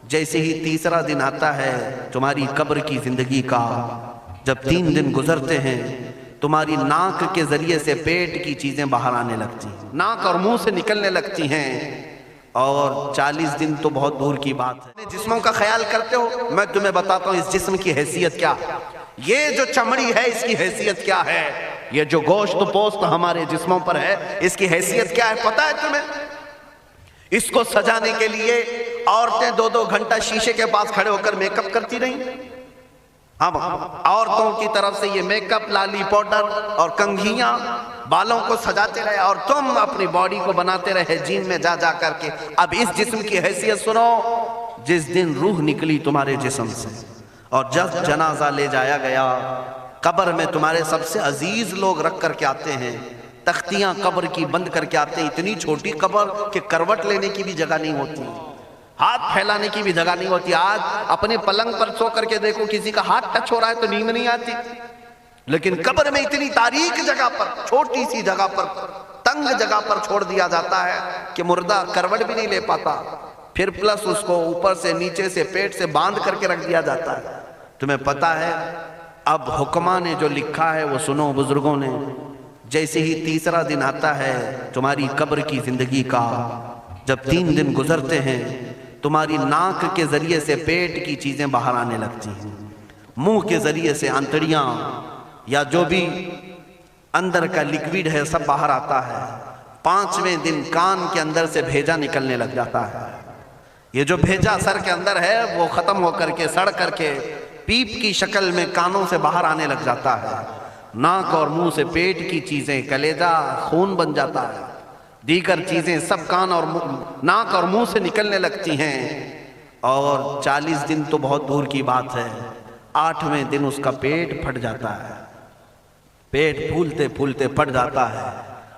جیسے ہی تیسرا دن آتا ہے تمہاری قبر کی زندگی کا، جب 3 دن گزرتے ہیں تمہاری ناک کے ذریعے سے پیٹ کی چیزیں باہر آنے لگتی ہیں، ناک اور منہ سے نکلنے لگتی ہیں، اور 40 دن تو بہت دور کی بات ہے۔ جسموں کا خیال کرتے ہو، میں تمہیں بتاتا ہوں اس جسم کی حیثیت کیا ہے، یہ جو چمڑی ہے اس کی حیثیت کیا ہے، یہ جو گوشت پوست ہمارے جسموں پر ہے اس کی حیثیت کیا ہے پتہ ہے تمہیں؟ اس کو سجانے کے لیے عورتیں 2 گھنٹہ شیشے کے پاس کھڑے ہو کر میک اپ کرتی رہیں۔ اب عورتوں کی طرف سے یہ میک اپ، لالی پاؤڈر اور کنگھیاں بالوں کو سجاتے رہے، اور تم اپنی باڈی کو بناتے رہے جیم میں جا جا کر کے۔ اب اس جسم کی حیثیت سنو، جس دن روح نکلی تمہارے جسم سے اور جب جنازہ لے جایا گیا، قبر میں تمہارے سب سے عزیز لوگ رکھ کر کے آتے ہیں، تختیاں قبر کی بند کر کے آتے ہیں، اتنی چھوٹی قبر کہ کروٹ لینے کی بھی جگہ نہیں ہوتی، ہاتھ پھیلانے کی بھی جگہ نہیں ہوتی۔ آج اپنے پلنگ پر سو کر کے دیکھو، کسی کا ہاتھ ٹچ ہو رہا ہے تو نیند نہیں آتی، لیکن قبر میں اتنی تاریک جگہ پر، چھوٹی سی جگہ پر، تنگ جگہ پر چھوڑ دیا جاتا ہے کہ مردہ کروٹ بھی نہیں لے پاتا، پھر پلس اس کو اوپر سے نیچے سے پیٹ سے باندھ کر کے رکھ دیا جاتا ہے۔ تمہیں پتا ہے اب حکماں نے جو لکھا ہے وہ سنو بزرگوں نے، جیسے ہی تیسرا دن آتا ہے تمہاری قبر کی زندگی کا، جب 3 دن گزرتے ہیں تمہاری ناک کے ذریعے سے پیٹ کی چیزیں باہر آنے لگتی ہیں، منہ کے ذریعے سے انتڑیاں یا جو بھی اندر کا لیکویڈ ہے سب باہر آتا ہے۔ 5ویں دن کان کے اندر سے بھیجا نکلنے لگ جاتا ہے، یہ جو بھیجا سر کے اندر ہے وہ ختم ہو کر کے سڑ کر کے پیپ کی شکل میں کانوں سے باہر آنے لگ جاتا ہے، ناک اور منہ سے پیٹ کی چیزیں، کلیجہ خون بن جاتا ہے، دیگر چیزیں سب کان اور ناک اور منہ سے نکلنے لگتی ہیں، اور 40 دن تو بہت دور کی بات ہے، 8ویں دن اس کا پیٹ پھٹ جاتا ہے، پیٹ پھولتے پھولتے پھٹ جاتا ہے،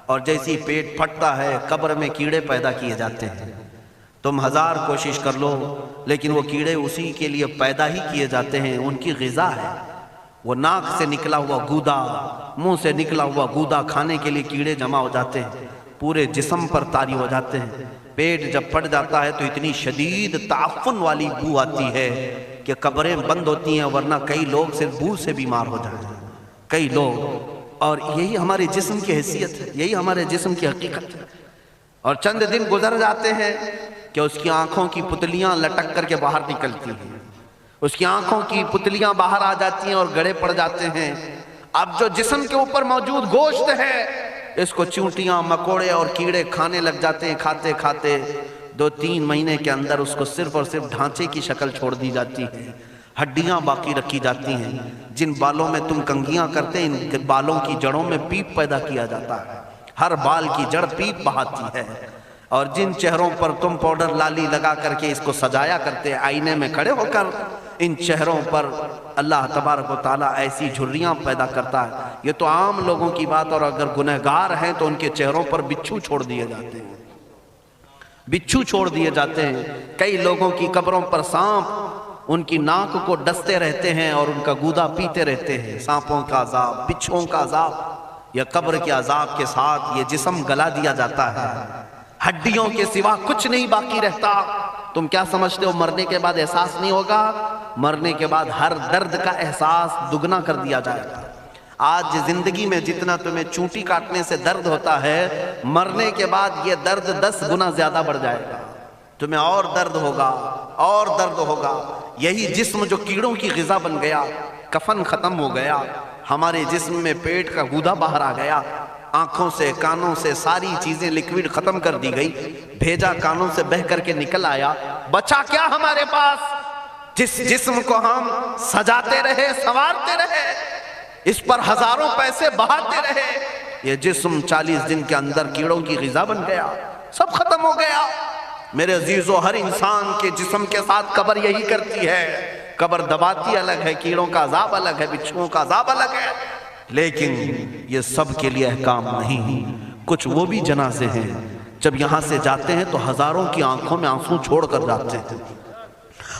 اور جیسی پیٹ پھٹتا ہے قبر میں کیڑے پیدا کیے جاتے ہیں۔ تم 1000 کوشش کر لو لیکن وہ کیڑے اسی کے لیے پیدا ہی کیے جاتے ہیں، ان کی غذا ہے، وہ ناک سے نکلا ہوا گودا، منہ سے نکلا ہوا گودا کھانے کے لیے کیڑے جمع ہو جاتے ہیں، پورے جسم پر طاری ہو جاتے ہیں۔ پیٹ جب پھٹ جاتا ہے تو اتنی شدید تعفن والی بو آتی ہے کہ قبریں بند ہوتی ہیں، ورنہ کئی لوگ صرف بو سے بیمار ہو جاتے ہیں، کئی لوگ۔ اور یہی ہمارے جسم کی حیثیت ہے، یہی ہمارے جسم کی حقیقت ہے۔ اور چند دن گزر جاتے ہیں کہ اس کی آنکھوں کی پتلیاں لٹک کر کے باہر نکلتی ہیں، اس کی آنکھوں کی پتلیاں باہر آ جاتی ہیں اور گڑے پڑ جاتے ہیں۔ اب جو جسم کے اوپر موجود گوشت ہے اس کو چونٹیاں، مکوڑے اور کیڑے کھانے لگ جاتے ہیں، کھاتے کھاتے 2-3 مہینے کے اندر اس کو صرف اور صرف ڈھانچے کی شکل چھوڑ دی جاتی ہے، ہڈیاں باقی رکھی جاتی ہیں۔ جن بالوں میں تم کنگھیاں کرتے ہیں ان بالوں کی جڑوں میں پیپ پیدا کیا جاتا ہے، ہر بال کی جڑ پیپ بہاتی ہے۔ اور جن چہروں پر تم پاؤڈر لالی لگا کر کے اس کو سجایا کرتے آئینے میں کھڑے ہو کر، ان چہروں پر اللہ تبارک و تعالیٰ ایسی جھریاں پیدا کرتا ہے۔ یہ تو عام لوگوں کی بات، اور اگر گنہگار ہیں تو ان کے چہروں پر بچھو چھوڑ دیے جاتے ہیں، بچھو چھوڑ دیے جاتے ہیں۔ کئی لوگوں کی قبروں پر سانپ ان کی ناک کو ڈستے رہتے ہیں اور ان کا گودا پیتے رہتے ہیں۔ سانپوں کا عذاب، بچھوؤں کا عذاب، یا قبر کے عذاب کے ساتھ یہ جسم گلا دیا جاتا ہے، ہڈیوں کے سوا کچھ نہیں باقی رہتا۔ تم کیا سمجھتے ہو مرنے کے بعد احساس نہیں ہوگا؟ مرنے کے بعد ہر درد کا احساس دگنا کر دیا جائے گا۔ آج زندگی میں جتنا تمہیں چونٹی کاٹنے سے درد ہوتا ہے، مرنے کے بعد یہ درد 10 گنا زیادہ بڑھ جائے گا، تمہیں اور درد ہوگا، اور درد ہوگا۔ یہی جسم جو کیڑوں کی غذا بن گیا، کفن ختم ہو گیا، ہمارے جسم میں پیٹ کا گودا باہر آ گیا، آنکھوں سے کانوں سے ساری چیزیں لیکویڈ ختم کر دی گئی، بھیجا کانوں سے بہہ کر کے نکل آیا، بچا کیا ہمارے پاس؟ جس جسم کو ہم سجاتے رہے، سنوارتے رہے، اس پر ہزاروں پیسے بہاتے رہے، یہ جسم 40 دن کے اندر کیڑوں کی غذا بن گیا، سب ختم ہو گیا۔ میرے عزیزو، ہر انسان کے جسم کے ساتھ قبر یہی کرتی ہے، قبر دباتی الگ ہے، کیڑوں کا عذاب الگ ہے، بچھوؤں کا عذاب الگ ہے، لیکن یہ سب کے لیے احکام نہیں۔ کچھ وہ بھی جنازے ہیں جب یہاں سے جاتے ہیں تو ہزاروں کی آنکھوں میں آنسو چھوڑ کر جاتے ہیں،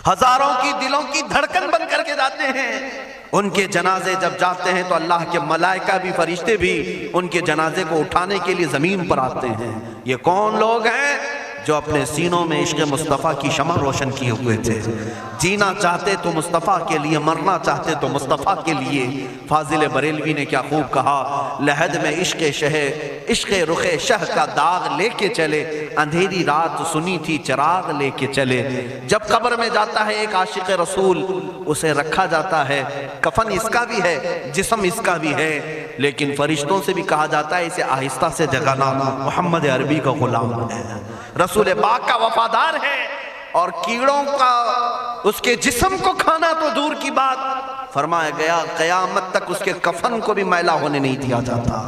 ہزاروں کی دلوں کی دھڑکن بن کر کے جاتے ہیں۔ ان کے جنازے جب جاتے ہیں تو اللہ کے ملائکہ بھی، فرشتے بھی ان کے جنازے کو اٹھانے کے لیے زمین پر آتے ہیں۔ یہ کون لوگ ہیں؟ جو اپنے سینوں میں عشق مصطفیٰ کی شمع روشن کیے ہوئے تھے. جینا چاہتے تو مصطفیٰ کے لیے، مرنا چاہتے تو مصطفیٰ کے لیے. فاضل بریلوی نے کیا خوب کہا، لحد میں عشق رخ شہ کا داغ لے کے چلے، اندھیری رات سنی تھی چراغ لے کے چلے. جب قبر میں جاتا ہے ایک عاشق رسول، اسے رکھا جاتا ہے، کفن اس کا بھی ہے، جسم اس کا بھی ہے، لیکن فرشتوں سے بھی کہا جاتا ہے اسے آہستہ سے جگانا، محمد عربی کا غلام ہے، رسول پاک کا وفادار ہے. اور کیڑوں کا اس کے جسم کو کھانا تو دور کی بات، فرمایا گیا قیامت تک اس کے کفن کو بھی میلا ہونے نہیں دیا جاتا.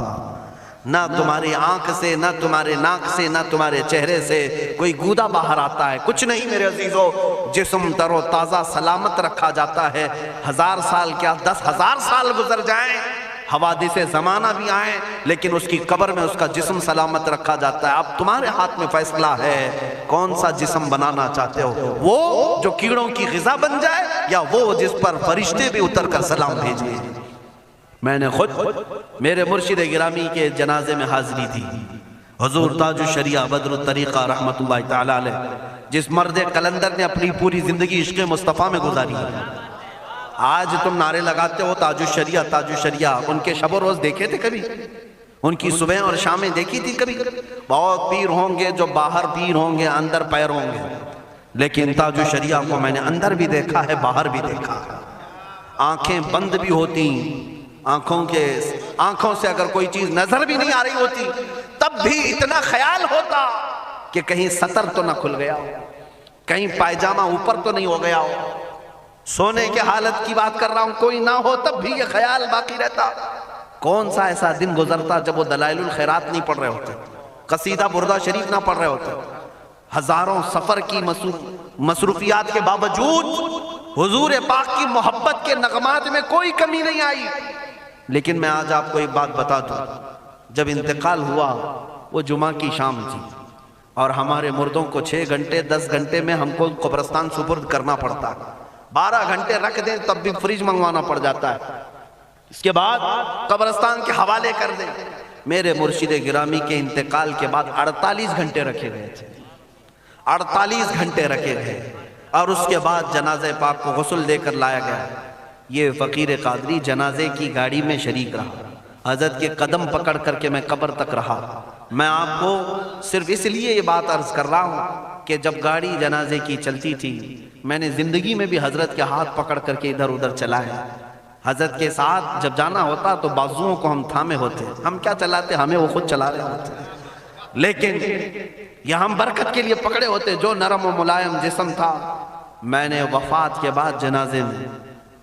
نہ تمہاری آنکھ سے، نہ تمہارے ناک سے، نہ تمہارے چہرے سے کوئی گودا باہر آتا ہے، کچھ نہیں میرے عزیزو. جسم تر و تازہ سلامت رکھا جاتا ہے. 1000 سال کیا 10,000 سال گزر جائیں، حوادث زمانہ بھی آئیں، لیکن اس کی قبر میں اس کا جسم سلامت رکھا جاتا ہے. اب تمہارے ہاتھ میں فیصلہ ہے کون سا جسم بنانا چاہتے ہو، وہ جو کیڑوں کی غذا بن جائے، یا وہ جس پر فرشتے بھی اتر کر سلام بھیجیں. میں نے خود میرے مرشد گرامی کے جنازے میں حاضری تھی. حضور تاج الشریعہ بدر الطریقہ رحمت اللہ تعالی علیہ، جس مرد قلندر نے اپنی پوری زندگی عشق مصطفیٰ میں گزاری ہے. آج تم نعرے لگاتے ہو تاج الشریعہ تاج الشریعہ، ان کے شب و روز دیکھے تھے کبھی؟ ان کی صبح اور شامیں دیکھی تھی کبھی؟ بہت پیر ہوں گے جو باہر پیر ہوں گے، اندر پیر ہوں گے، لیکن تاج الشریعہ کو میں نے اندر بھی دیکھا ہے، باہر بھی دیکھا ہے. آنکھیں بند بھی ہوتی، آنکھوں سے اگر کوئی چیز نظر بھی نہیں آ رہی ہوتی، تب بھی اتنا خیال ہوتا کہ کہیں سطر تو نہ کھل گیا ہو، کہیں پائجامہ اوپر تو نہیں ہو گیا ہو. سونے کے حالت کی بات کر رہا ہوں، کوئی نہ ہو تب بھی یہ خیال باقی رہتا. کون سا ایسا دن گزرتا جب وہ دلائل الخیرات نہیں پڑھ رہے ہوتے، قصیدہ بردہ شریف نہ پڑھ رہے ہوتے، ہزاروں سفر کی مصروفیات کے باوجود حضور پاک کی محبت کے نغمات میں کوئی کمی نہیں آئی. لیکن میں آج آپ کو ایک بات بتا دوں، جب انتقال ہوا وہ جمعہ کی شام تھی، اور ہمارے مردوں کو 6 گھنٹے 10 گھنٹے میں ہم کو قبرستان سپرد کرنا پڑتا. 12 گھنٹے رکھ دیں تب بھی فریج منگوانا پڑ جاتا ہے، اس کے بعد قبرستان کے حوالے کر دیں. میرے مرشد گرامی کے انتقال کے بعد 48 گھنٹے رکھے گئے تھے، 48 گھنٹے رکھے گئے، اور اس کے بعد جنازہ پاک کو غسل دے کر لایا گیا. یہ فقیر قادری جنازے کی گاڑی میں شریک رہا، حضرت کے قدم پکڑ کر کے میں قبر تک رہا. میں آپ کو صرف اس لیے یہ بات عرض کر رہا ہوں کہ جب گاڑی جنازے کی چلتی تھی، میں نے زندگی میں بھی حضرت کے ہاتھ پکڑ کر کے ادھر ادھر چلائے. حضرت کے ساتھ جب جانا ہوتا تو بازوؤں کو ہم تھامے ہوتے، ہم کیا چلاتے، ہمیں وہ خود چلا رہے ہوتے، لیکن یہ ہم برکت کے لیے پکڑے ہوتے. جو نرم و ملائم جسم تھا، میں نے وفات کے بعد جنازے میں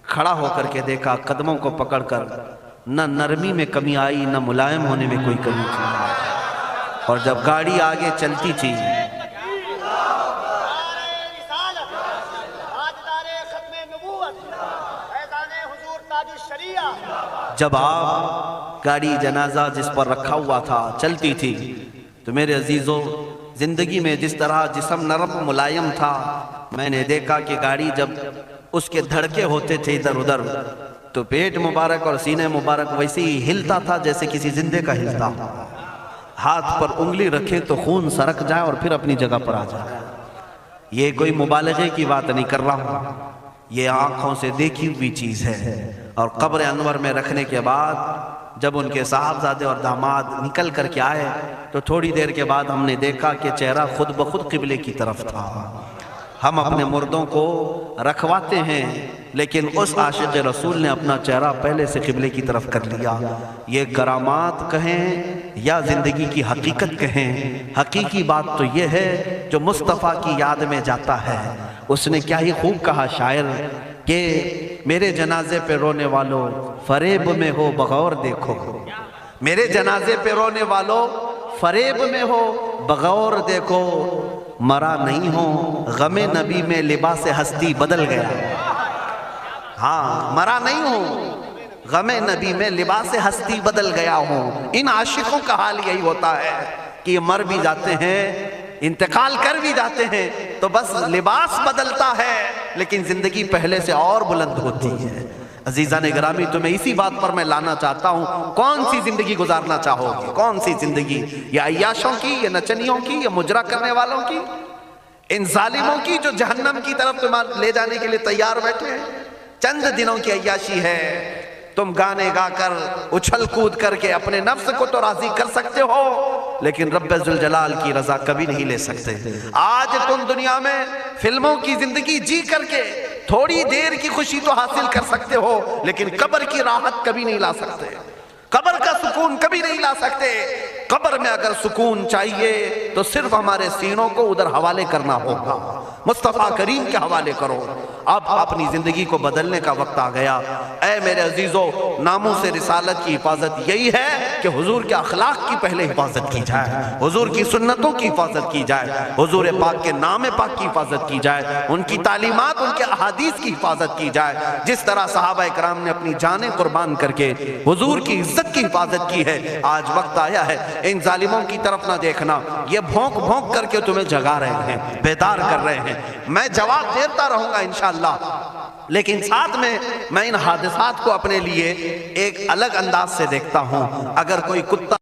کھڑا ہو کر کے دیکھا، قدموں کو پکڑ کر نہ نرمی میں کمی آئی، نہ ملائم ہونے میں کوئی کمی تھی. اور جب گاڑی آگے چلتی تھی، جب آپ گاڑی جنازہ جس پر رکھا ہوا تھا چلتی تھی، تو میرے عزیزو زندگی میں جس طرح جسم نرم ملائم تھا، میں نے دیکھا کہ گاڑی جب اس کے دھڑکے ہوتے تھے ادھر ادھر، تو پیٹ مبارک اور سینے مبارک ویسے ہی ہلتا تھا جیسے کسی زندے کا ہلتا. ہاتھ پر انگلی رکھے تو خون سرک جائے اور پھر اپنی جگہ پر آ جائے. یہ کوئی مبالغے کی بات نہیں کر رہا ہوں، یہ آنکھوں سے دیکھی ہوئی چیز ہے. اور قبر انور میں رکھنے کے بعد جب ان کے صاحبزادے اور داماد نکل کر کے آئے، تو تھوڑی دیر کے بعد ہم نے دیکھا کہ چہرہ خود بخود قبلے کی طرف تھا. ہم اپنے مردوں کو رکھواتے ہیں، لیکن اس عاشق رسول نے اپنا چہرہ پہلے سے قبلے کی طرف کر لیا. یہ کرامات کہیں یا زندگی کی حقیقت کہیں، حقیقی بات تو یہ ہے جو مصطفیٰ کی یاد میں جاتا ہے. اس نے کیا ہی خوب کہا شاعر کہ میرے جنازے پہ رونے والوں فریب میں ہو بغور دیکھو، میرے جنازے پہ رونے والوں فریب میں ہو بغور دیکھو، مرا نہیں ہوں غم نبی میں لباس ہستی بدل گیا. ہاں، مرا نہیں ہوں غم نبی میں لباس ہستی بدل گیا ہوں. ان عاشقوں کا حال یہی ہوتا ہے کہ یہ مر بھی جاتے ہیں، انتقال کر بھی جاتے ہیں، تو بس لباس بدلتا ہے، لیکن زندگی پہلے سے اور بلند ہوتی ہے. عزیزان گرامی تمہیں اسی بات پر میں لانا چاہتا ہوں، کون سی زندگی گزارنا چاہو گے؟ کون سی زندگی؟ یا عیاشوں کی، یا نچنیوں کی، یا مجرا کرنے والوں کی، ان ظالموں کی جو جہنم کی طرف تمہیں لے جانے کے لیے تیار بیٹھے ہیں؟ چند دنوں کی عیاشی ہے، تم گانے گا کر اچھل کود کر کے اپنے نفس کو تو راضی کر سکتے ہو، لیکن رب ذوالجلال کی رضا کبھی نہیں لے سکتے۔ آج تم دنیا میں فلموں کی زندگی جی کر کے تھوڑی دیر کی خوشی تو حاصل کر سکتے ہو، لیکن قبر کی راحت کبھی نہیں لا سکتے، قبر کا سکون کبھی نہیں لا سکتے۔ قبر میں اگر سکون چاہیے تو صرف ہمارے سینوں کو ادھر حوالے کرنا ہوگا، مصطفیٰ کریم کے حوالے کرو۔ اب اپنی زندگی کو بدلنے کا وقت آ گیا۔ اے میرے عزیزو، ناموس رسالت کی حفاظت یہی ہے کہ حضور کے اخلاق کی پہلے حفاظت کی جائے، حضور کی سنتوں کی حفاظت کی جائے، حضور پاک کے نام پاک کی حفاظت کی جائے، ان کی تعلیمات، ان کے احادیث کی حفاظت کی جائے۔ جس طرح صحابہ کرام نے اپنی جانیں قربان کر کے حضور کی عزت کی حفاظت کی ہے، آج وقت آیا ہے ان ظالموں کی طرف نہ دیکھنا، یہ بھونک بھونک کر کے تمہیں جگا رہے ہیں، بیدار کر رہے ہیں۔ میں جواب دیتا رہوں گا انشاءاللہ، لیکن ساتھ میں ان حادثات کو اپنے لیے ایک الگ انداز سے دیکھتا ہوں۔ اگر کوئی کتا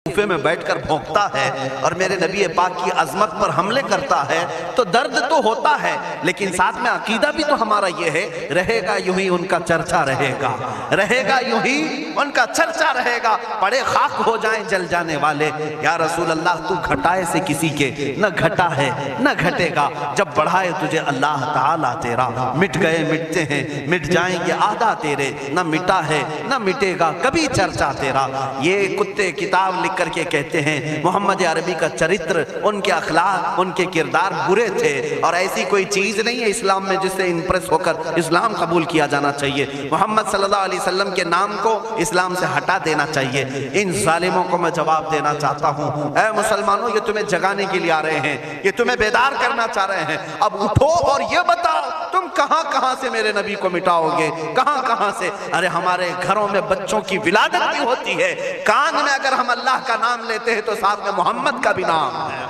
صوفے میں بیٹھ کر بھونکتا ہے اور میرے نبی پاک کی عظمت پر حملے کرتا ہے تو درد تو ہوتا ہے، لیکن ساتھ میں عقیدہ بھی تو ہمارا یہ ہے، رہے گا یوں ہی ان کا چرچا رہے گا، رہے گا یوں ہی ان کا چرچا رہے گا، پڑے خاک ہو جائیں جل جانے والے۔ یا رسول اللہ تو گھٹائے سے کسی کے نہ گھٹا ہے نہ گھٹے گا، جب بڑھائے تجھے اللہ تعالیٰ تیرا، مٹ گئے مٹتے ہیں مٹ جائیں گے آدھا تیرے، نہ مٹا ہے نہ مٹے گا کبھی چرچا تیرا۔ یہ کتے کتاب لکھ کر کے کہتے ہیں محمد عربی کا چرتر، ان کے اخلاق، ان کے کردار برے تھے، اور ایسی کوئی چیز نہیں ہے اسلام میں جس سے امپریس ہو کر اسلام قبول کیا جانا چاہیے۔ محمد صلی اللہ علیہ وسلم کے نام کو اسلام سے ہٹا دینا چاہیے۔ ان ظالموں کو میں جواب دینا چاہتا ہوں، اے مسلمانوں، یہ تمہیں جگانے کے لیے آ رہے ہیں، یہ تمہیں بیدار کرنا چاہ رہے ہیں۔ اب اٹھو اور یہ بتاؤ تم کہاں کہاں سے میرے نبی کو مٹاؤ گے، کہاں کہاں سے؟ ارے ہمارے گھروں میں بچوں کی ولادت بھی ہوتی ہے، کان میں اگر ہم اللہ کا نام لیتے ہیں تو ساتھ میں محمد کا بھی نام ہے۔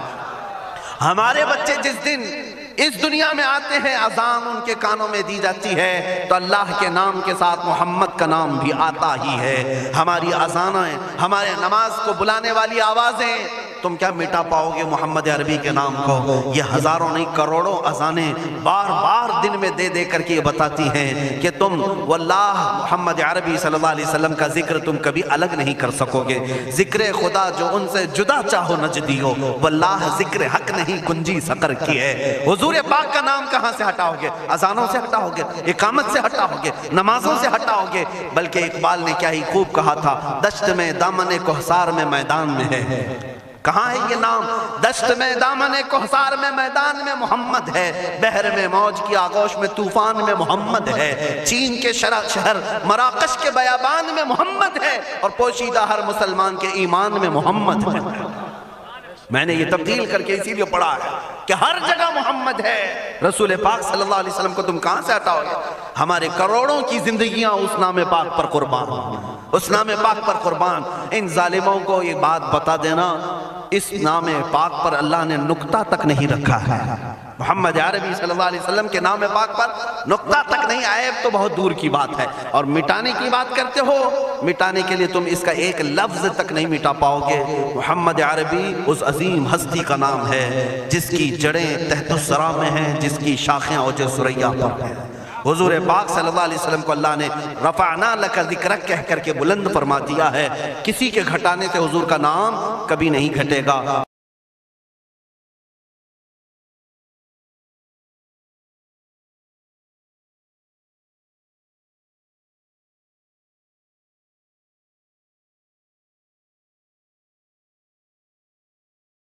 ہمارے بچے جس دن اس دنیا میں آتے ہیں اذان ان کے کانوں میں دی جاتی ہے تو اللہ کے نام کے ساتھ محمد کا نام بھی آتا ہی ہے۔ ہماری اذانیں، ہمارے نماز کو بلانے والی آوازیں، تم کیا مٹا پاؤ گے محمد عربی کے نام کو؟ یہ ہزاروں نہیں کروڑوں اذانیں بار بار دن میں دے دے کر کے یہ بتاتی ہیں کہ تم واللہ محمد عربی صلی اللہ علیہ وسلم کا ذکر تم کبھی الگ نہیں کر سکو گے۔ ذکر خدا جو ان سے جدا چاہو نجدی ہو، واللہ ذکر حق نہیں گنجی سقر کی ہے۔ حضور پاک کا نام کہاں سے ہٹاؤ گے؟ اذانوں سے ہٹاؤ گے، اقامت سے ہٹاؤ گے، نمازوں سے ہٹاؤ گے؟ بلکہ اقبال نے کیا ہی خوب کہا تھا، دشت میں دامن کوہسار میں میدان میں ہے۔ کہاں ہے یہ نام؟ دشت میں دامن کوہسار میں میدان میں محمد ہے، بحر میں موج کی آغوش میں طوفان میں محمد ہے، چین کے شہر مراکش کے بیابان میں محمد ہے، اور پوشیدہ ہر مسلمان کے ایمان میں محمد ہے۔ میں نے یہ تبدیل کر کے اسی لیے پڑھا ہے کہ ہر جگہ محمد ہے۔ رسول پاک صلی اللہ علیہ وسلم کو تم کہاں سے ہٹاؤ گے؟ ہمارے کروڑوں کی زندگیاں اس نام پاک پر قربان، اس نام پاک پر قربان۔ ان ظالموں کو یہ بات بتا دینا، اس نام پاک پر اللہ نے نقطہ تک نہیں رکھا ہے۔ محمد عربی صلی اللہ علیہ وسلم کے نام پاک پر نقطہ تک نہیں، عیب تو بہت دور کی بات ہے۔ اور مٹانے کی بات کرتے ہو، مٹانے کے لیے تم اس کا ایک لفظ تک نہیں مٹا پاؤ گے۔ محمد عربی اس عظیم ہستی کا نام ہے جس کی جڑیں تحت الثری میں ہیں، جس کی شاخیں اوج ثریا پر ہیں۔ حضور پاک صلی اللہ علیہ وسلم کو اللہ نے رفعنا لک ذکرک کہہ کر کے بلند فرما دیا ہے۔ کسی کے گھٹانے سے حضور کا نام کبھی نہیں گھٹے گا۔